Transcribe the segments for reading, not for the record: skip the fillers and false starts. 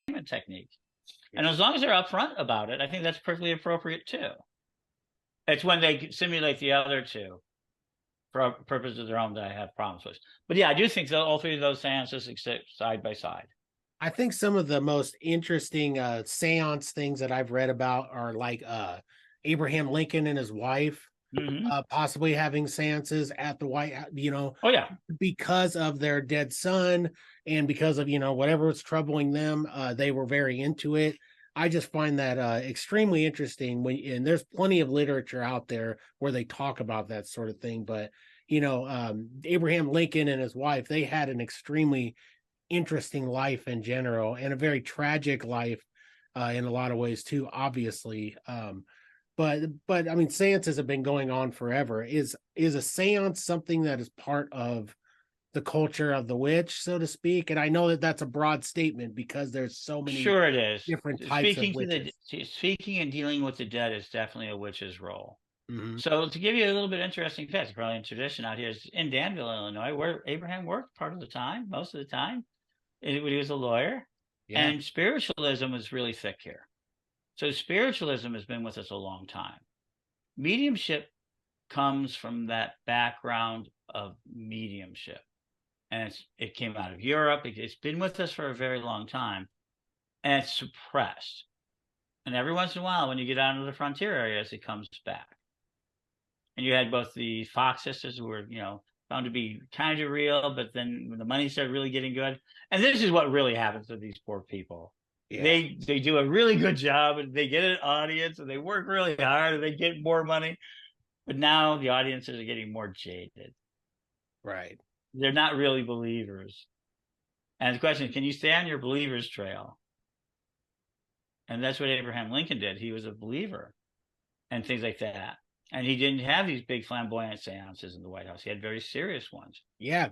entertainment technique. And as long as they're upfront about it, I think that's perfectly appropriate too. It's when they simulate the other two for purposes of their own that I have problems with. But yeah, I do think that all three of those seances exist side by side. I think some of the most interesting seance things that I've read about are like Abraham Lincoln and his wife possibly having seances at the White House, Oh yeah, because of their dead son and because of, whatever was troubling them. They were very into it. I just find that extremely interesting and there's plenty of literature out there where they talk about that sort of thing. But, Abraham Lincoln and his wife, they had an extremely interesting life in general and a very tragic life in a lot of ways too, obviously. But I mean, seances have been going on forever. Is a seance something that is part of the culture of the witch, so to speak? And I know that that's a broad statement because there's so many sure it is. different types of witches. Speaking and dealing with the dead is definitely a witch's role. Mm-hmm. So to give you a little bit interesting fact, probably in tradition out here is in Danville, Illinois, where Abraham worked part of the time, most of the time, when he was a lawyer. Yeah. And spiritualism is really thick here. So spiritualism has been with us a long time. Mediumship comes from that background of mediumship. And it came out of Europe. It's been with us for a very long time. And it's suppressed. And every once in a while, when you get out into the frontier areas, it comes back. And you had both the Fox sisters who were, found to be kind of real, but then when the money started really getting good, and this is what really happens to these poor people. Yeah. They do a really good job and they get an audience and they work really hard and they get more money. But now the audiences are getting more jaded. Right. They're not really believers. And the question is, can you stay on your believer's trail? And that's what Abraham Lincoln did. He was a believer and things like that. And he didn't have these big flamboyant seances in the White House. He had very serious ones. Yeah,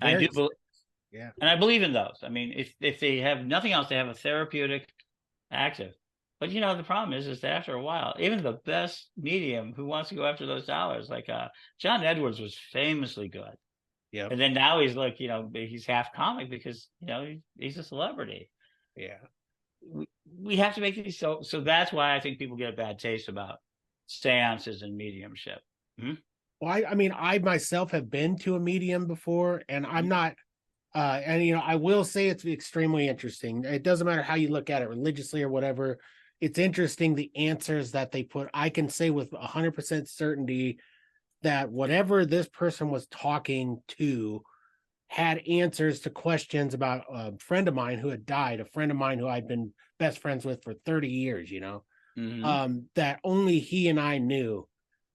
yeah. And I believe in those. I mean, if they have nothing else, they have a therapeutic active. But the problem is that after a while, even the best medium who wants to go after those dollars, like John Edwards was famously good. Yeah. And then now he's like, he's half comic because, he's a celebrity. Yeah. We have to make these so that's why I think people get a bad taste about seances and mediumship. Well, I mean, I myself have been to a medium before, and I'm not, and I will say it's extremely interesting. It doesn't matter how you look at it, religiously or whatever. It's interesting the answers that they put. I can say with 100% certainty that whatever this person was talking to had answers to questions about a friend of mine who had died, a friend of mine who I'd been best friends with for 30 years, that only he and I knew.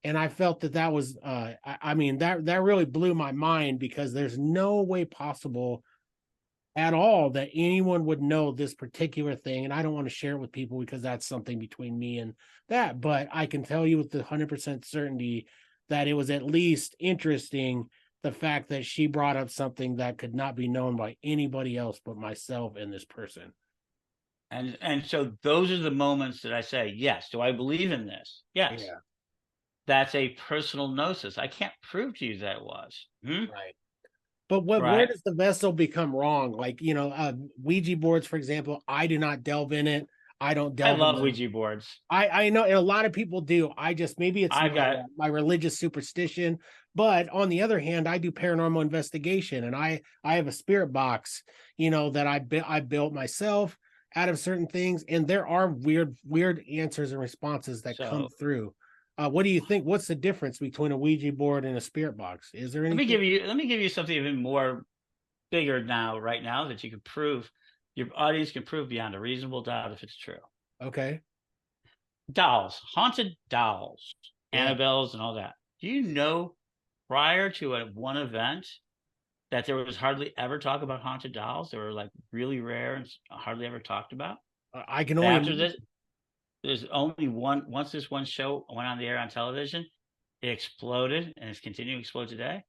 And I felt that was, I mean, that really blew my mind because there's no way possible at all that anyone would know this particular thing. And I don't want to share it with people because that's something between me and that. But I can tell you with the 100% certainty that it was at least interesting, the fact that she brought up something that could not be known by anybody else but myself and this person. And so those are the moments that I say, yes, do I believe in this? Yes. Yeah. That's a personal gnosis. I can't prove to you that it was. Right. But where does the vessel become wrong? Like, Ouija boards, for example, I do not delve in it. I don't delve in I love Ouija boards. I know a lot of people do. Maybe it's my religious superstition. But on the other hand, I do paranormal investigation, and I have a spirit box, that I built myself out of certain things, and there are weird answers and responses that come through. What do you think? What's the difference between a Ouija board and a spirit box? Is there anything? Let me give you something even more bigger right now that you can prove. Your audience can prove beyond a reasonable doubt if it's true. Okay. Dolls, haunted dolls, Annabelles, and all that. Do you know prior to one event that there was hardly ever talk about haunted dolls? They were like really rare and hardly ever talked about. I can only after this. There's only one. Once this one show went on the air on television, it exploded and it's continuing to explode today.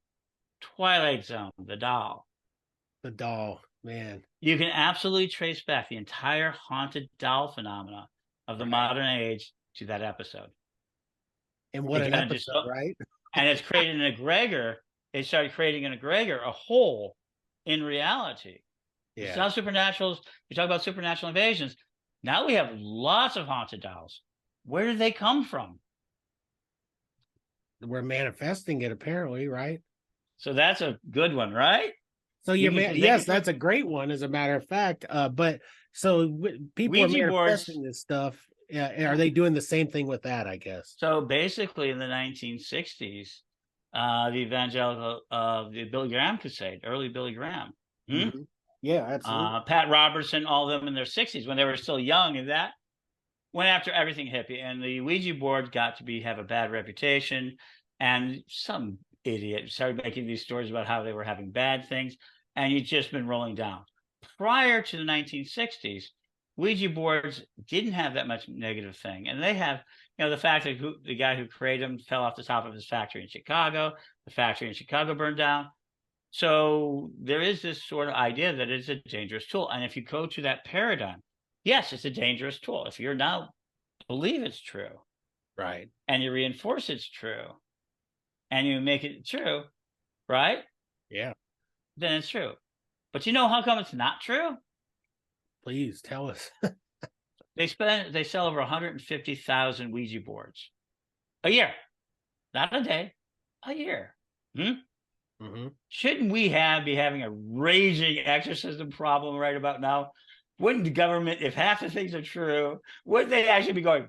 Twilight Zone, the doll. The doll, man. You can absolutely trace back the entire haunted doll phenomena of the modern age to that episode. And what an episode, right? And it's created an egregor. It started creating an egregor, a hole in reality. Yeah. It's not supernatural. You talk about supernatural invasions. Now we have lots of haunted dolls. Where did they come from? We're manifesting it, apparently, right? So that's a good one, right? So You you're can they yes, can that's a great one, as a matter of fact. But so people are Ouija boards. manifesting this stuff. Are Yeah. they doing the same thing with that? I guess. So basically, in the 1960s, the evangelical, the Billy Graham crusade, early Billy Graham, Mm-hmm. Yeah, absolutely. Pat Robertson, all of them in their 60s when they were still young, and that went after everything hippie. And the Ouija board got to have a bad reputation, and some idiot started making these stories about how they were having bad things, and you've just been rolling down. Prior to the 1960s, Ouija boards didn't have that much negative thing, and they have, the fact that the guy who created them fell off the top of his factory in Chicago. The factory in Chicago burned down. So there is this sort of idea that it's a dangerous tool, and if you go to that paradigm, yes, it's a dangerous tool. If you're now believe it's true, Right. and you reinforce it's true, and you make it true, right? Yeah. Then it's true. But you know how come it's not true? Please tell us. They sell over 150,000 Ouija boards a year, not a day, a year. Mm-hmm. Shouldn't we be having a raging exorcism problem right about now? Wouldn't the government, if half the things are true, wouldn't they actually be going,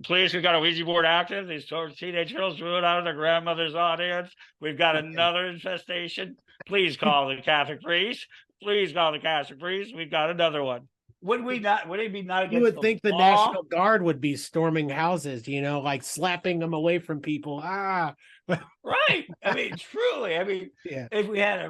please, we've got a Ouija board active. These teenage girls threw it out of their grandmother's audience. We've got another infestation. Please call the Catholic priest. Please call the Catholic priest. We've got another one. Would we not? Would it be not against You would think the law? National Guard would be storming houses, like slapping them away from people. Right. I mean, truly. I mean, yeah. if we had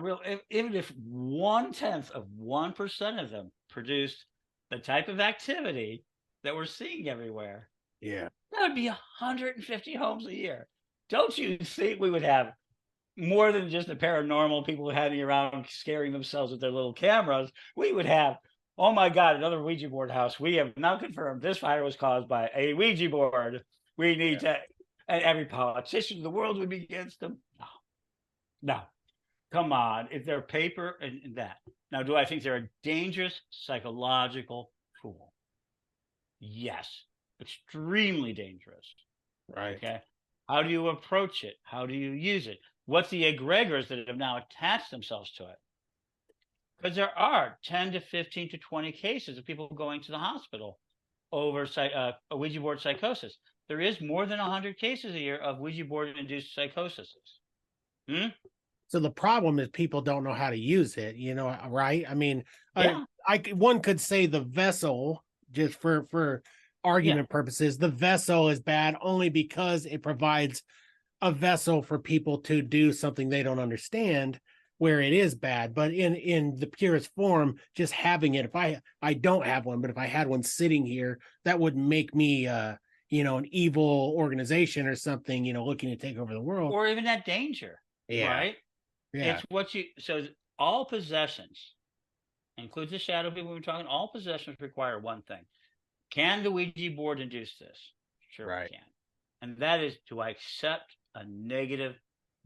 even if 1/10 of 1% of them produced the type of activity that we're seeing everywhere, Yeah. that would be 150 homes a year. Don't you think we would have more than just the paranormal people hanging around scaring themselves with their little cameras? We would have, oh my God, another Ouija board house. We have now confirmed this fire was caused by a Ouija board. We need to, and every politician in the world would be against them. No, come on. If they're paper and that. Now, do I think they're a dangerous psychological tool? Yes, extremely dangerous. Right. Okay. How do you approach it? How do you use it? What's the egregores that have now attached themselves to it? Because there are 10 to 15 to 20 cases of people going to the hospital over a Ouija board psychosis. There is more than 100 cases a year of Ouija board induced psychosis. So the problem is people don't know how to use it, right? I mean, yeah. One could say the vessel, just for argument purposes, the vessel is bad only because it provides a vessel for people to do something they don't understand, where it is bad. But in the purest form, just having it, if I don't have one, but if I had one sitting here, that would make me an evil organization or something, looking to take over the world, or even that danger. Right. Yeah. So all possessions, includes the shadow people we're talking, all possessions require one thing. Can the Ouija board induce this? Sure, we can. And that is, do I accept a negative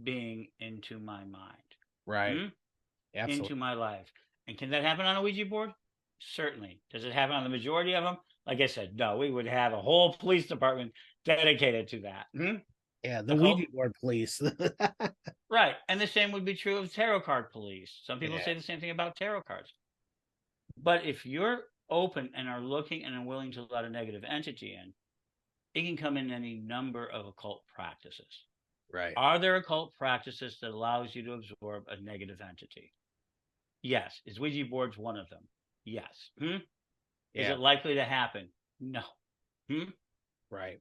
being into my mind? Right. Into my life. And can that happen on a Ouija board? Certainly. Does it happen on the majority of them? Like I said, no, we would have a whole police department dedicated to that. Yeah, the Ouija board police. Right. And the same would be true of tarot card police. Some people say the same thing about tarot cards. But if you're open and are looking and are willing to let a negative entity in, it can come in any number of occult practices. Right. Are there occult practices that allows you to absorb a negative entity? Yes. Is Ouija boards one of them? Yes. Is it likely to happen? No. Right.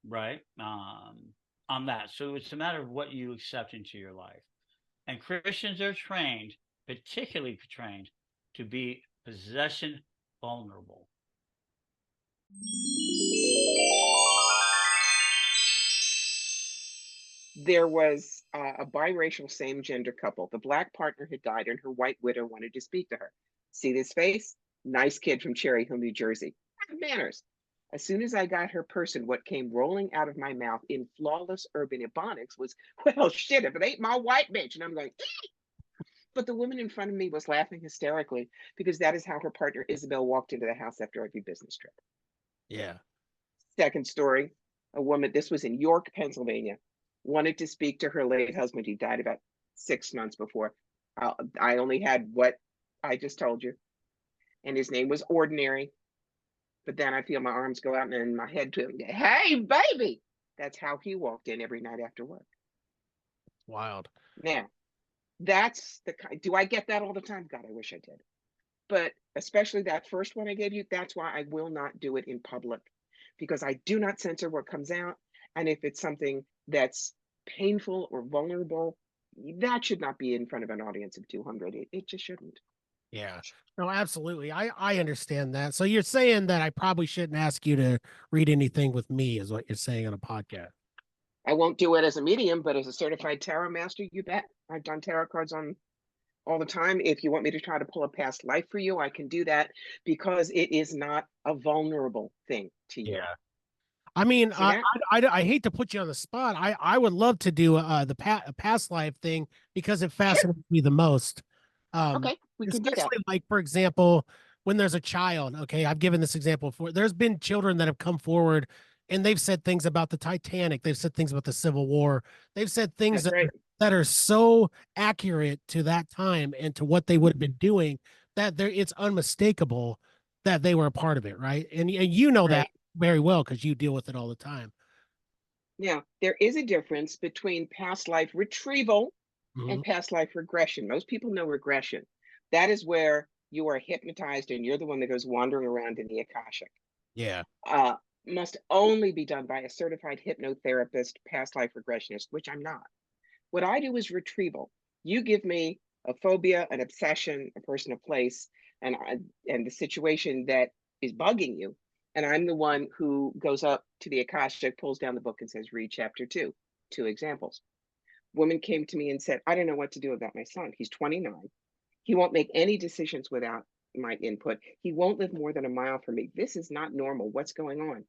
Right. On that. So it's a matter of what you accept into your life. And Christians are trained, particularly trained, to be possession vulnerable. There was a biracial same-gender couple. The Black partner had died and her white widow wanted to speak to her. See this face? Nice kid from Cherry Hill, New Jersey. Manners. As soon as I got her person, what came rolling out of my mouth in flawless urban ebonics was, well, shit, if it ain't my white bitch. And I'm going, But the woman in front of me was laughing hysterically because that is how her partner Isabel walked into the house after every business trip. Yeah. Second story, a woman, this was in York, Pennsylvania, wanted to speak to her late husband. He died about 6 months before. I only had what I just told you, and his name was Ordinary. But then I feel my arms go out and my head to him, hey, baby. That's how he walked in every night after work. Wild. Now, that's the kind, do I get that all the time? God, I wish I did. But especially that first one I gave you, that's why I will not do it in public, because I do not censor what comes out. And if it's something that's painful or vulnerable, that should not be in front of an audience of 200. It just shouldn't. Yeah. No, absolutely. I understand that. So you're saying that I probably shouldn't ask you to read anything with me, is what you're saying on a podcast. I won't do it as a medium, but as a certified tarot master, you bet. I've done tarot cards on all the time. If you want me to try to pull a past life for you, I can do that, because it is not a vulnerable thing to you. Yeah. I mean, See that? I hate to put you on the spot. I would love to do the past life thing because it fascinates me the most. Okay, we can do that. Especially like, for example, when there's a child. Okay, I've given this example before. There's been children that have come forward and they've said things about the Titanic. They've said things about the Civil War. They've said things That's right. that are so accurate to that time and to what they would have been doing that it's unmistakable that they were a part of it, right? And you know that Right. very well because you deal with it all the time. Now, there is a difference between past life retrieval Mhm. and past life regression. Most people know regression. That is where you are hypnotized and you're the one that goes wandering around in the Akashic. Yeah. Uh, must only be done by a certified hypnotherapist, past life regressionist, which I'm not. What I do is retrieval. You give me a phobia, an obsession, a person, a place, and the situation that is bugging you, and I'm the one who goes up to the Akashic, pulls down the book, and says, "Read chapter 2." 2 examples. Woman came to me and said, "I don't know what to do about my son. He's 29. He won't make any decisions without my input. He won't live more than a mile from me. This is not normal. What's going on?"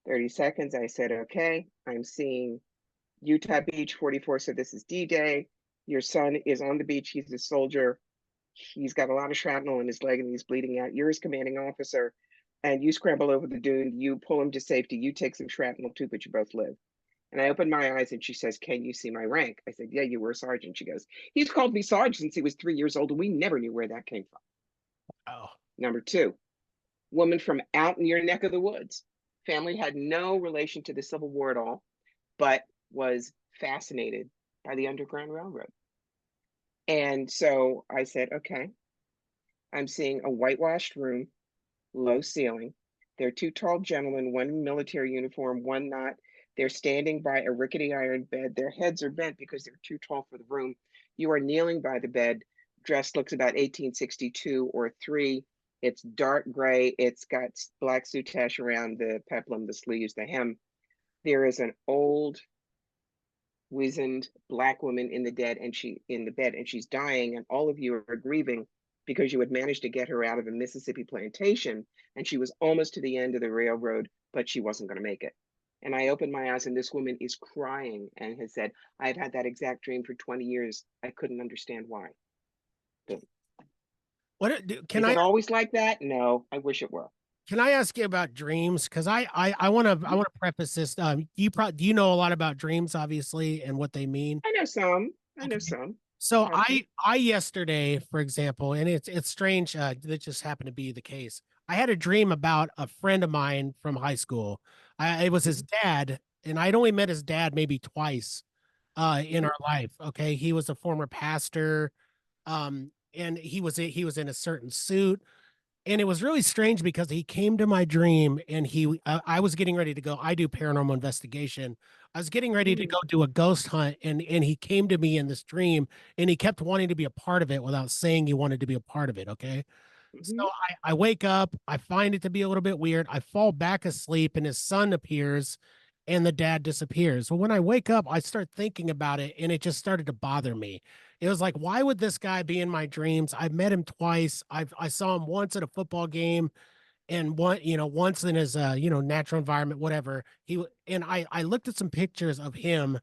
30 seconds. I said, "Okay, I'm seeing Utah Beach 44. So this is D-Day. Your son is on the beach. He's a soldier. He's got a lot of shrapnel in his leg and he's bleeding out. You're his commanding officer, and you scramble over the dune. You pull him to safety. You take some shrapnel too, but you both live." And I opened my eyes and she says, "Can you see my rank?" I said, "Yeah, you were a sergeant." She goes, "He's called me Sarge since he was 3 years old, and we never knew where that came from." Oh. Number two, woman from out in your neck of the woods. Family had no relation to the Civil War at all, but was fascinated by the Underground Railroad. And so I said, "Okay, I'm seeing a whitewashed room, low ceiling. There are two tall gentlemen, one in military uniform, one not. They're standing by a rickety iron bed. Their heads are bent because they're too tall for the room. You are kneeling by the bed. Dress looks about 1862 or 3. It's dark gray. It's got black soutache around the peplum, the sleeves, the hem. There is an old, wizened black woman in the bed, and she's dying, and all of you are grieving because you had managed to get her out of a Mississippi plantation, and she was almost to the end of the railroad, but she wasn't going to make it." And I opened my eyes, and this woman is crying and has said, "I've had that exact dream for 20 years. I couldn't understand why." Boom. Can Is I it always like that? No, I wish it were. ask you about dreams? Because I want to preface this. Do you know a lot about dreams, obviously, and what they mean? I know some. I know Okay. some. So Ask me. I yesterday, for example, and it's strange that just happened to be the case. I had a dream about a friend of mine from high school. It was his Mhm, dad, and I'd only met his dad maybe twice in mhm, our life. Okay, he was a former pastor, and he was in a certain suit, and it was really strange because he came to my dream and I was getting ready to go. I do paranormal investigation. I was getting ready to mhm, go do a ghost hunt, and he came to me in this dream, and he kept wanting to be a part of it without saying he wanted to be a part of it. Okay. So mhm. I wake up, I find it to be a little bit weird. I fall back asleep, and his son appears and the dad disappears. Well, when I wake up, I start thinking about it, and it just started to bother me. It was like, why would this guy be in my dreams? I've met him twice. I saw him once at a football game, and once in his natural environment, whatever. And I looked at some pictures of him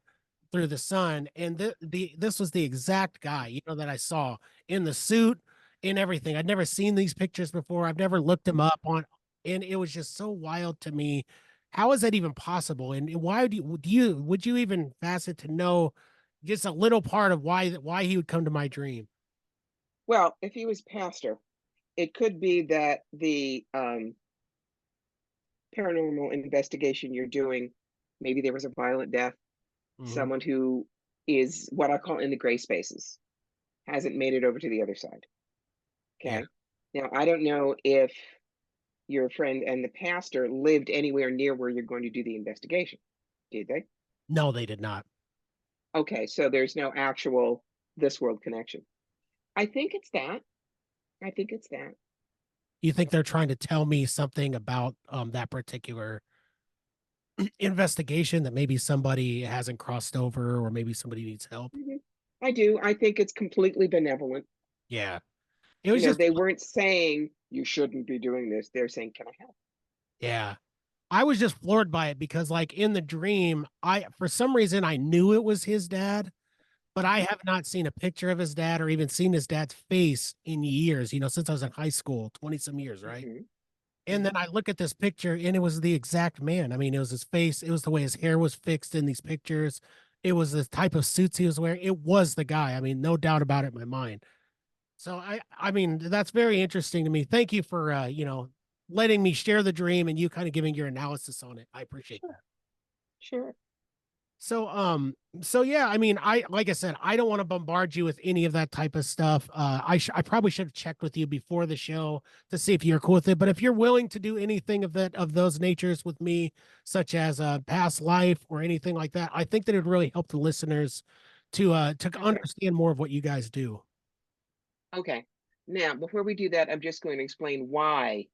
through the sun, and this was the exact guy, you know, that I saw in the suit, in everything. I'd never seen these pictures before. I've never looked him up on, and it was just so wild to me. How is that even possible? And why would you even fast it to know just a little part of why he would come to my dream? Well, if he was pastor, it could be that the paranormal investigation you're doing, maybe there was a violent death, Hmm. someone who is what I call in the gray spaces, hasn't made it over to the other side. Yeah. Okay. Now, I don't know if your friend and the pastor lived anywhere near where you're going to do the investigation. Did they? No, they did not. Okay, so there's no actual this world connection. I think it's that. I think it's that. You think they're trying to tell me something about that particular investigation, that maybe somebody hasn't crossed over, or maybe somebody needs help? Mhm. I do. I think it's completely benevolent. Yeah. It was just, They weren't saying you shouldn't be doing this. They're saying, can I help? yeah. I was just floored by it because, like, in the dream, for some reason, I knew it was his dad, but I have not seen a picture of his dad or even seen his dad's face in years, you know, since I was in high school, 20 some years, right? Hmm. And Hmm. then I look at this picture and it was the exact man. I mean, it was his face, it was the way his hair was fixed in these pictures, it was the type of suits he was wearing. It was the guy. I mean, no doubt about it in my mind. So I mean, that's very interesting to me. Thank you for letting me share the dream and you kind of giving your analysis on it. I appreciate that. Sure. Sure. So so yeah, I mean, like I said, I don't want to bombard you with any of that type of stuff. I probably should have checked with you before the show to see if you're cool with it. But if you're willing to do anything of those natures with me, such as past life or anything like that, I think that it would really help the listeners to Okay. understand more of what you guys do. Okay. Now, before we do that, I'm just going to explain why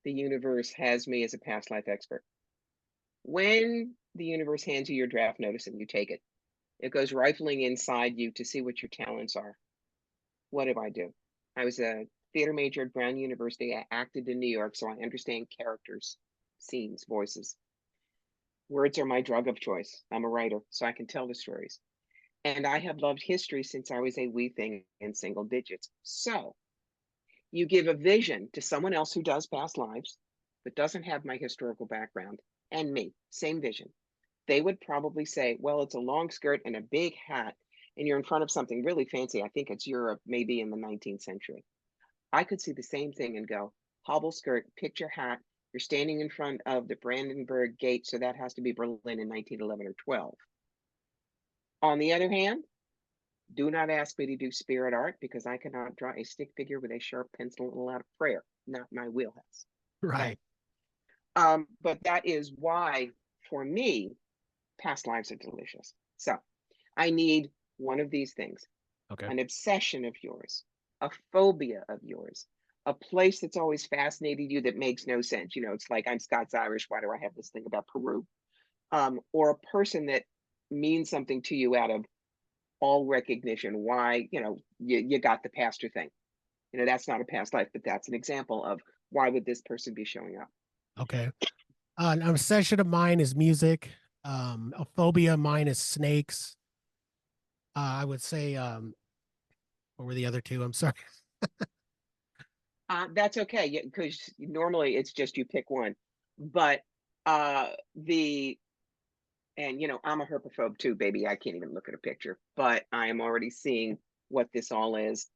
the universe has me as a past life expert. When the universe hands you your draft notice and you take it, it goes rifling inside you to see what your talents are. What do? I was a theater major at Brown University. I acted in New York, so I understand characters, scenes, voices. Words are my drug of choice. I'm a writer, so I can tell the stories. And I have loved history since I was a wee thing in single digits. So you give a vision to someone else who does past lives, but doesn't have my historical background, and me, same vision. They would probably say, well, it's a long skirt and a big hat, and you're in front of something really fancy. I think it's Europe, maybe in the 19th century. I could see the same thing and go, hobble skirt, picture hat. You're standing in front of the Brandenburg Gate, so that has to be Berlin in 1911 or 12. On the other hand, do not ask me to do spirit art because I cannot draw a stick figure with a sharp pencil and a lot of prayer. Not my wheelhouse. Okay. Right. But that is why, for me, past lives are delicious. So I need one of these things: Okay. an obsession of yours, a phobia of yours, a place that's always fascinated you that makes no sense. It's like I'm Scots Irish. Why do I have this thing about Peru? Or a person that means something to you out of all recognition. Why, you got the pastor thing. That's not a past life, but that's an example of why would this person be showing up? Okay. An obsession of mine is music. A phobia of mine is snakes. I would say, what were the other two? I'm sorry. That's okay, because normally it's just you pick one. But the and I'm a herpophobe too, baby. I can't even look at a picture, but I am already seeing what this all is.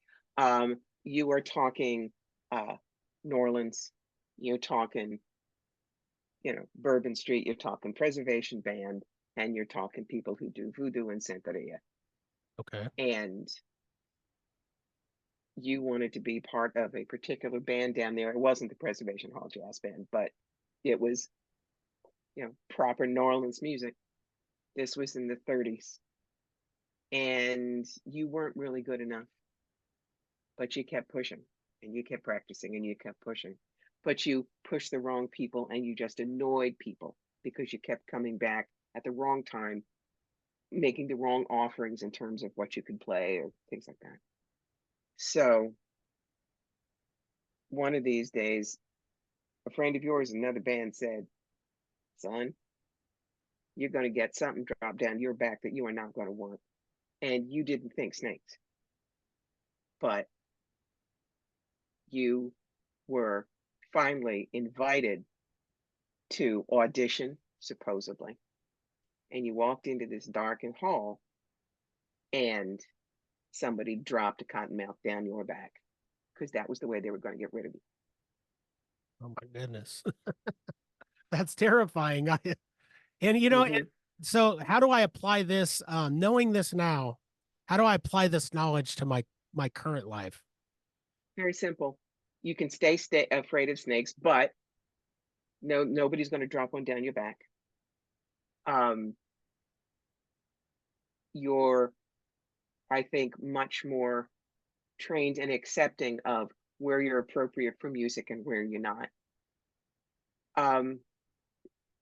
You are talking New Orleans, you're talking, Bourbon Street, you're talking Preservation Band, and you're talking people who do voodoo and Santeria. Okay. And you wanted to be part of a particular band down there. It wasn't the Preservation Hall Jazz Band, but it was, proper New Orleans music. This was in the 30s. And you weren't really good enough, but you kept pushing and you kept practicing and you kept pushing. But you pushed the wrong people and you just annoyed people because you kept coming back at the wrong time, making the wrong offerings in terms of what you could play or things like that. So one of these days, a friend of yours, another band said, son, you're going to get something dropped down your back that you are not going to want. And you didn't think snakes, but you were finally invited to audition, supposedly. And you walked into this darkened hall and somebody dropped a cottonmouth down your back because that was the way they were going to get rid of you. Oh my goodness. That's terrifying. And Mhm. so how do I apply this, knowing this now, how do I apply this knowledge to my current life? Very simple. You can stay afraid of snakes, but nobody's going to drop one down your back. Um, you're, I think, much more trained and accepting of where you're appropriate for music and where you're not.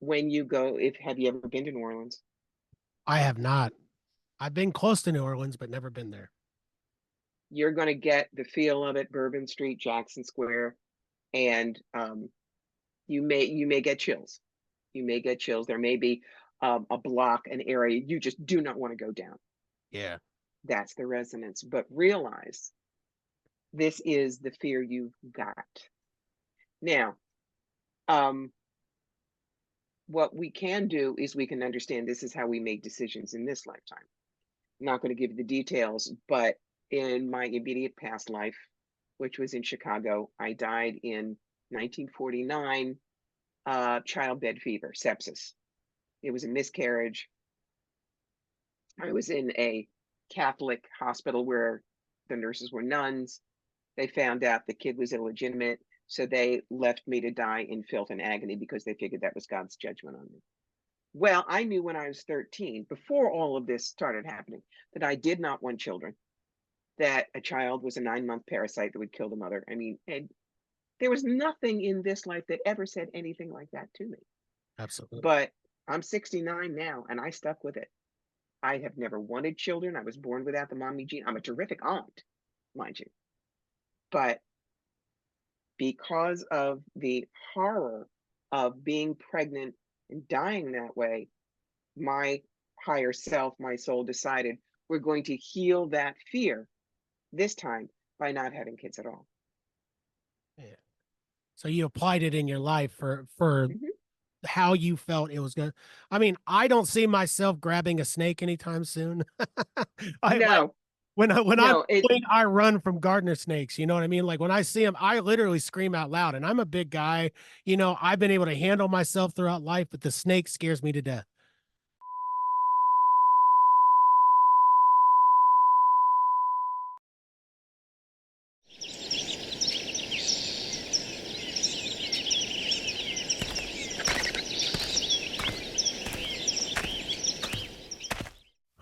When you go, if have you ever been to New Orleans? I have not. I've been close to New Orleans, but never been there. You're going to get the feel of it, Bourbon Street, Jackson Square, and you may get chills. You may get chills. There may be a block, an area you just do not want to go down. Yeah. That's the resonance. But realize this is the fear you've got. Now, what we can do is we can understand this is how we make decisions in this lifetime. I'm not going to give you the details, but in my immediate past life, which was in Chicago, I died in 1949, childbed fever, sepsis. It was a miscarriage. I was in a Catholic hospital where the nurses were nuns. They found out the kid was illegitimate, so they left me to die in filth and agony because they figured that was God's judgment on me. Well, I knew when I was 13, before all of this started happening, that I did not want children, that a child was a 9-month parasite that would kill the mother. I mean, there was nothing in this life that ever said anything like that to me. Absolutely. But I'm 69 now, and I stuck with it. I have never wanted children. I was born without the mommy gene. I'm a terrific aunt, mind you. But because of the horror of being pregnant and dying that way, my higher self, my soul decided we're going to heal that fear this time by not having kids at all. Yeah. So you applied it in your life for Mhm. how you felt it was going to. I mean, I don't see myself grabbing a snake anytime soon. I like No, when I'm no, playing, I run from gardener snakes. You know what I mean? Like when I see them, I literally scream out loud. And I'm a big guy. I've been able to handle myself throughout life, but the snake scares me to death.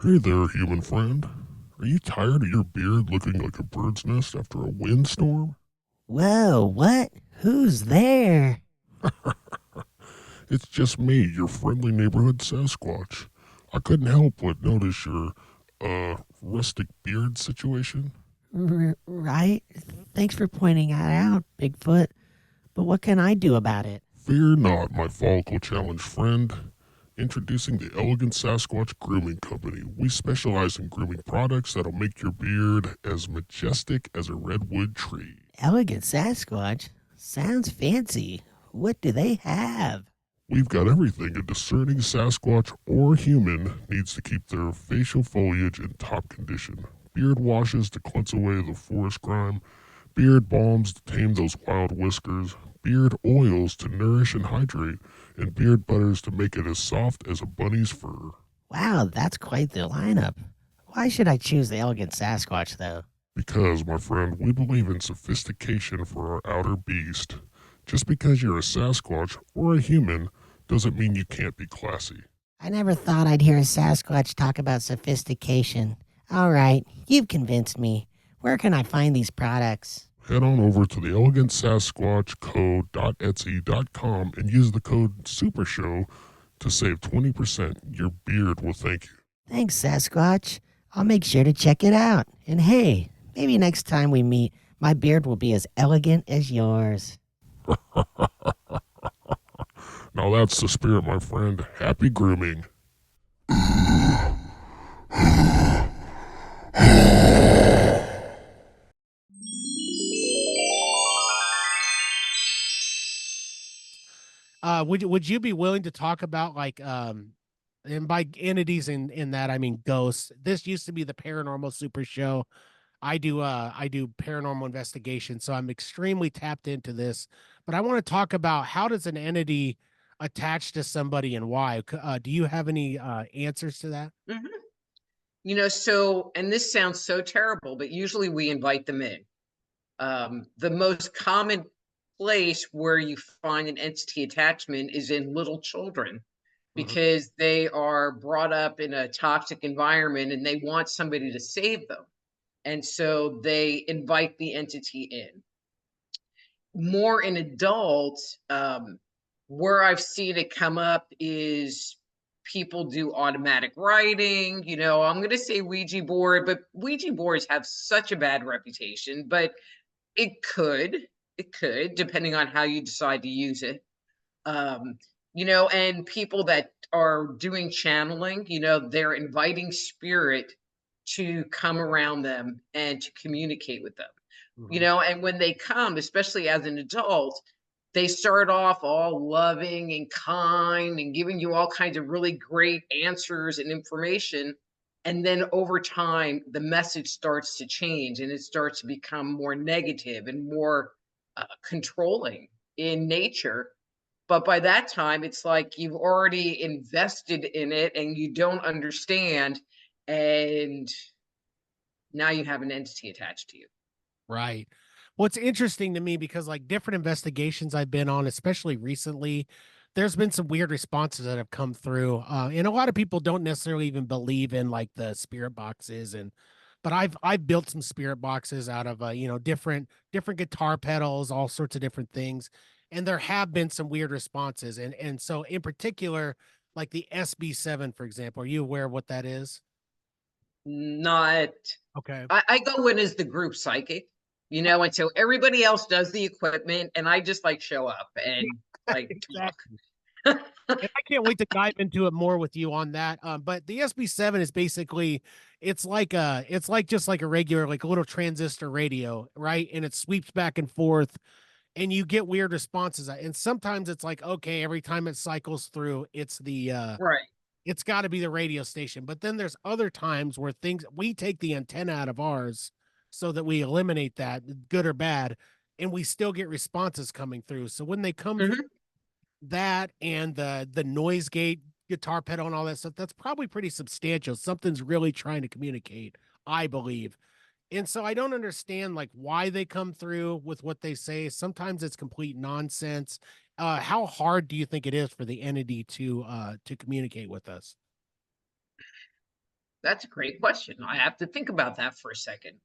Hey there, human friend. Are you tired of your beard looking like a bird's nest after a windstorm? Whoa, what? Who's there? It's just me, your friendly neighborhood Sasquatch. I couldn't help but notice your, rustic beard situation. Right? Thanks for pointing that out, Bigfoot. But what can I do about it? Fear not, my follicle challenge friend. Introducing the Elegant Sasquatch Grooming Company. We specialize in grooming products that'll make your beard as majestic as a redwood tree. Elegant Sasquatch? Sounds fancy. What do they have? We've got everything a discerning Sasquatch or human needs to keep their facial foliage in top condition. Beard washes to cleanse away the forest grime, beard balms to tame those wild whiskers, beard oils to nourish and hydrate, and beard butters to make it as soft as a bunny's fur. Wow, that's quite the lineup. Why should I choose the Elegant Sasquatch, though? Because, my friend, we believe in sophistication for our outer beast. Just because you're a Sasquatch or a human doesn't mean you can't be classy. I never thought I'd hear a Sasquatch talk about sophistication. All right, you've convinced me. Where can I find these products? Head on over to the elegantsasquatchco.etsy.com and use the code SUPERSHOW to save 20%. Your beard will thank you. Thanks, Sasquatch. I'll make sure to check it out. And hey, maybe next time we meet, my beard will be as elegant as yours. Now that's the spirit, my friend. Happy grooming. Would you be willing to talk about like and by entities in that I mean ghosts? This used to be the Paranormal Super Show. I do paranormal investigation, so I'm extremely tapped into this. But I want to talk about how does an entity attach to somebody and why? Do you have any answers to that? Mhm. So, and this sounds so terrible, but usually we invite them in. The most common place where you find an entity attachment is in little children Mhm. because they are brought up in a toxic environment and they want somebody to save them. And so they invite the entity in. More in adults, where I've seen it come up is people do automatic writing. I'm going to say Ouija board, but Ouija boards have such a bad reputation, but it could, depending on how you decide to use it. And people that are doing channeling, they're inviting spirit to come around them and to communicate with them. Mhm. And when they come, especially as an adult, they start off all loving and kind and giving you all kinds of really great answers and information. And then over time, the message starts to change and it starts to become more negative and more controlling in nature. But by that time, it's like you've already invested in it and you don't understand. And now you have an entity attached to you. Right. What's interesting to me because like different investigations I've been on, especially recently, there's been some weird responses that have come through. And a lot of people don't necessarily even believe in like the spirit boxes but I've built some spirit boxes out of different guitar pedals, all sorts of different things. And there have been some weird responses. And so in particular, like the SB7, for example, are you aware of what that is? Not Okay. I go in as the group psychic, and so everybody else does the equipment and I just like show up and like Exactly. talk. And I can't wait to dive into it more with you on that. But the SB7 is basically it's like just like a regular like a little transistor radio, right? And it sweeps back and forth, and you get weird responses. And sometimes it's like okay, every time it cycles through, Right. it's got to be the radio station. But then there's other times where things we take the antenna out of ours so that we eliminate that good or bad, and we still get responses coming through. So when they come through Mhm. that and the noise gate guitar pedal and all that stuff, that's probably pretty substantial. Something's really trying to communicate, I believe. And so I don't understand like why they come through with what they say. Sometimes it's complete nonsense. How hard do you think it is for the entity to communicate with us? That's a great question. I have to think about that for a second.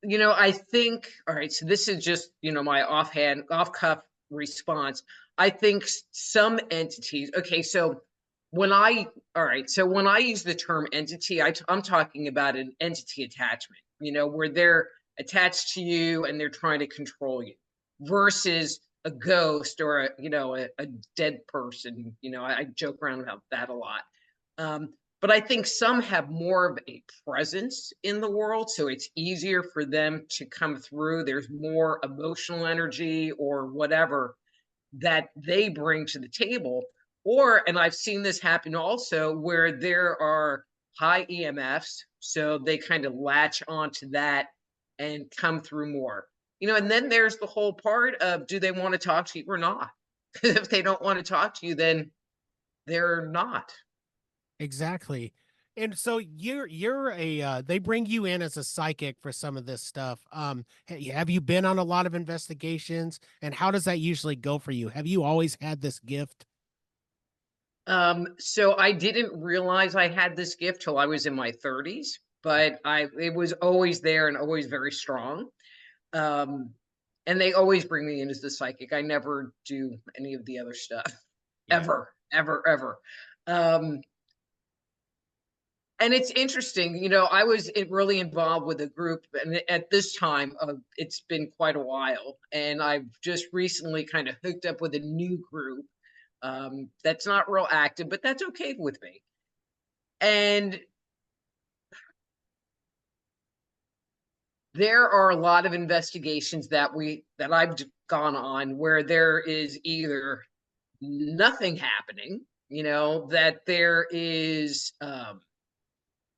I think, all right, so this is just, my off cuff response. I think some entities, okay, so all right, so when I use the term entity, I'm talking about an entity attachment, where they're attached to you and they're trying to control you versus a ghost or a dead person. I joke around about that a lot. But I think some have more of a presence in the world, so it's easier for them to come through. There's more emotional energy or whatever that they bring to the table. And I've seen this happen also where there are high EMFs, so they kind of latch onto that and come through more. And then there's the whole part of do they want to talk to you or not? If they don't want to talk to you, then they're not. Exactly. And so you're a they bring you in as a psychic for some of this stuff. Have you been on a lot of investigations, and how does that usually go for you? Have you always had this gift? So I didn't realize I had this gift till I was in my 30s, but it was always there and always very strong. Um, and they always bring me in as the psychic. I never do any of the other stuff Yeah. ever. Um, and it's interesting, I was really involved with a group, and at this time, it's been quite a while, and I've just recently kind of hooked up with a new group that's not real active, but that's okay with me. And there are a lot of investigations that I've gone on where there is either nothing happening, that there is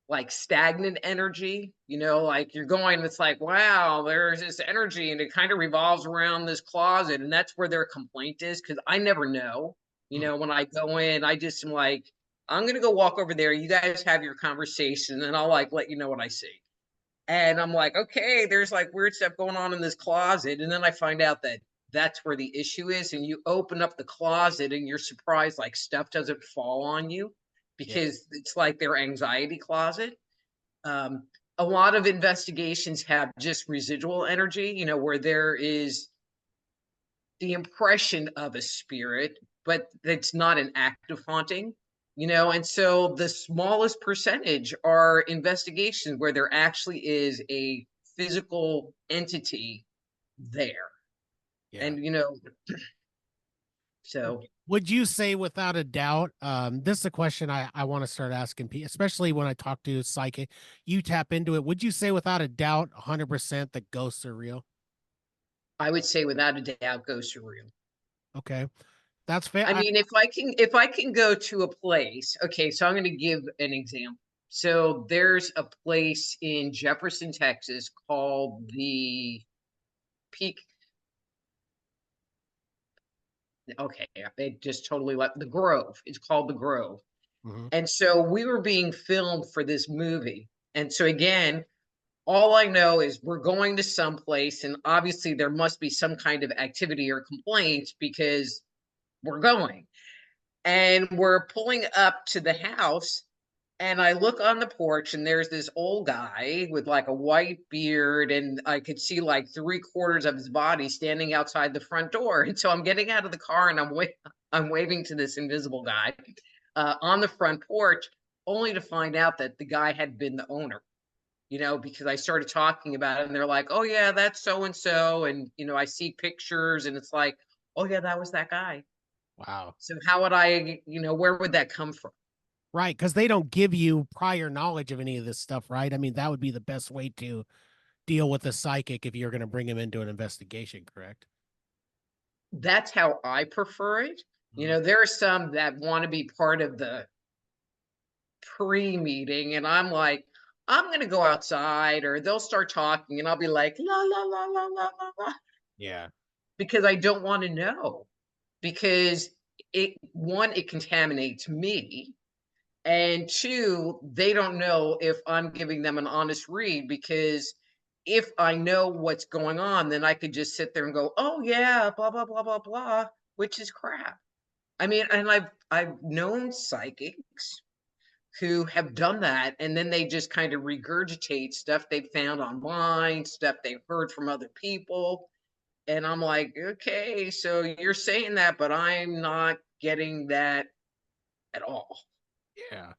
like stagnant energy, like you're going, it's like, wow, there's this energy and it kind of revolves around this closet. And that's where their complaint is. Cause I never know, when I go in, I just am like, I'm going to go walk over there. You guys have your conversation and I'll like let you know what I see. And I'm like, okay, there's like weird stuff going on in this closet. And then I find out that that's where the issue is. And you open up the closet and you're surprised like stuff doesn't fall on you because it's like their anxiety closet. A lot of investigations have just residual energy, where there is the impression of a spirit, but it's not an active haunting. And so the smallest percentage are investigations where there actually is a physical entity there. Yeah. And so would you say without a doubt, this is a question I want to start asking people, especially when I talk to a psychic, you tap into it. Would you say without a doubt 100% that ghosts are real? I would say without a doubt ghosts are real. Okay. That's fair. I mean, if I can go to a place, okay, so I'm going to give an example. So there's a place in Jefferson, Texas called the Peak. Okay, it just totally left the Grove. It's called the Grove. And so we were being filmed for this movie. And so again, all I know is we're going to someplace, and obviously there must be some kind of activity or complaint because we're going. And we're pulling up to the house, and I look on the porch, and there's this old guy with like a white beard, and I could see like 3/4 of his body standing outside the front door. And so I'm getting out of the car, and I'm waving to this invisible guy on the front porch, only to find out that the guy had been the owner. Because I started talking about it, and they're like, "Oh yeah, that's so and so," and I see pictures, and it's like, "Oh yeah, that was that guy." Wow. So how would I, where would that come from? Right, because they don't give you prior knowledge of any of this stuff, right? I mean, that would be the best way to deal with a psychic if you're going to bring him into an investigation, correct? That's how I prefer it. There are some that want to be part of the pre-meeting, and I'm like, I'm going to go outside, or they'll start talking, and I'll be like, la, la, la, la, la, la, la. Yeah. Because I don't want to know. Because it contaminates me. And two, they don't know if I'm giving them an honest read, because if I know what's going on, then I could just sit there and go, oh yeah, blah, blah, blah, blah, blah, which is crap. I mean, and I've known psychics who have done that, and then they just kind of regurgitate stuff they found online, stuff they've heard from other people. And I'm like, okay, so you're saying that, but I'm not getting that at all. Yeah.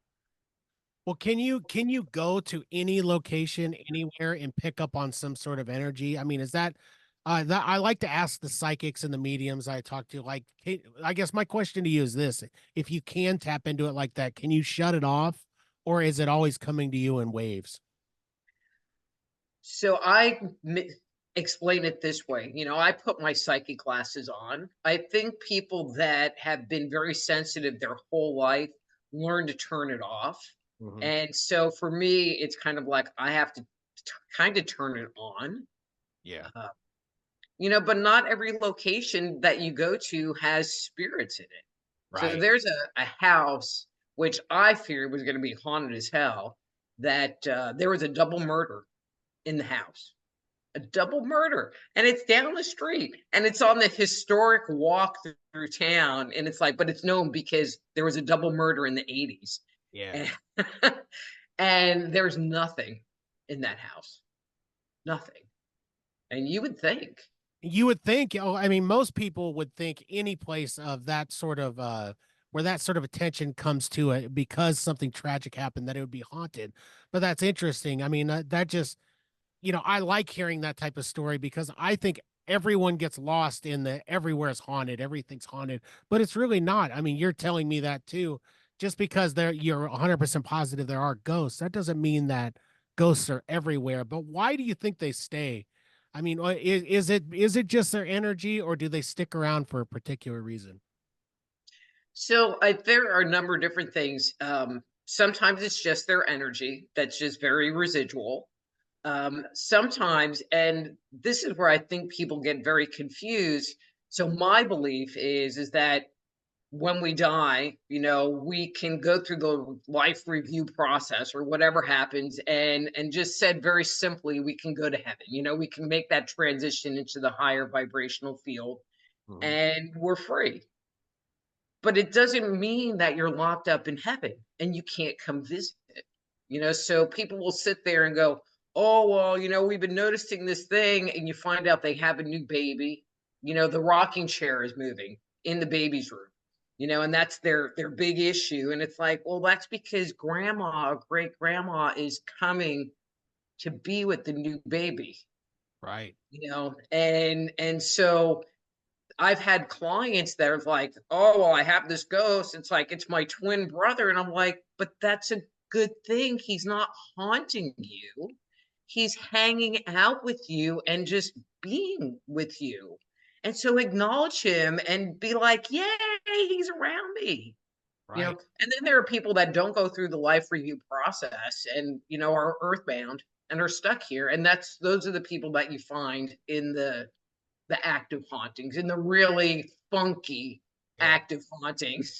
Well, can you go to any location anywhere and pick up on some sort of energy? I mean, is that I like to ask the psychics and the mediums I talk to, like, I guess my question to you is this: if you can tap into it like that, can you shut it off, or is it always coming to you in waves? So I explain it this way. I put my psychic glasses on. I think people that have been very sensitive their whole life learn to turn it off. And so for me, it's kind of like I have to kind of turn it on. Yeah. But not every location that you go to has spirits in it. Right. So there's a house, which I feared was going to be haunted as hell, that there was a double murder in the house. A double murder. And it's down the street. And it's on the historic walk through town. And it's like, but it's known because there was a double murder in the 80s. Yeah. And there's nothing in that house. Nothing. And you would think. Oh, I mean, most people would think any place of that sort of where that sort of attention comes to it because something tragic happened, that it would be haunted. But that's interesting. I mean, that just, I like hearing that type of story, because I think everyone gets lost in the everywhere's haunted, everything's haunted, but it's really not. I mean, you're telling me that too. Just because you're 100% positive there are ghosts, that doesn't mean that ghosts are everywhere, but why do you think they stay? I mean, is it just their energy, or do they stick around for a particular reason? So there are a number of different things. Sometimes it's just their energy that's just very residual. Sometimes, and this is where I think people get very confused. So my belief is that when we die, we can go through the life review process or whatever happens, and just said very simply, we can go to heaven. We can make that transition into the higher vibrational field, and we're free. But it doesn't mean that you're locked up in heaven and you can't come visit. So people will sit there and go, oh, well, we've been noticing this thing, and you find out they have a new baby. The rocking chair is moving in the baby's room, and that's their big issue. And it's like, well, that's because grandma or great grandma is coming to be with the new baby. Right. And so I've had clients that are like, oh, well, I have this ghost. It's like, it's my twin brother. And I'm like, but that's a good thing. He's not haunting you. He's hanging out with you and just being with you. And so acknowledge him and be like, yay, he's around me. Right. And then there are people that don't go through the life review process and, are earthbound and are stuck here. And those are the people that you find in the active hauntings, in the really funky active hauntings.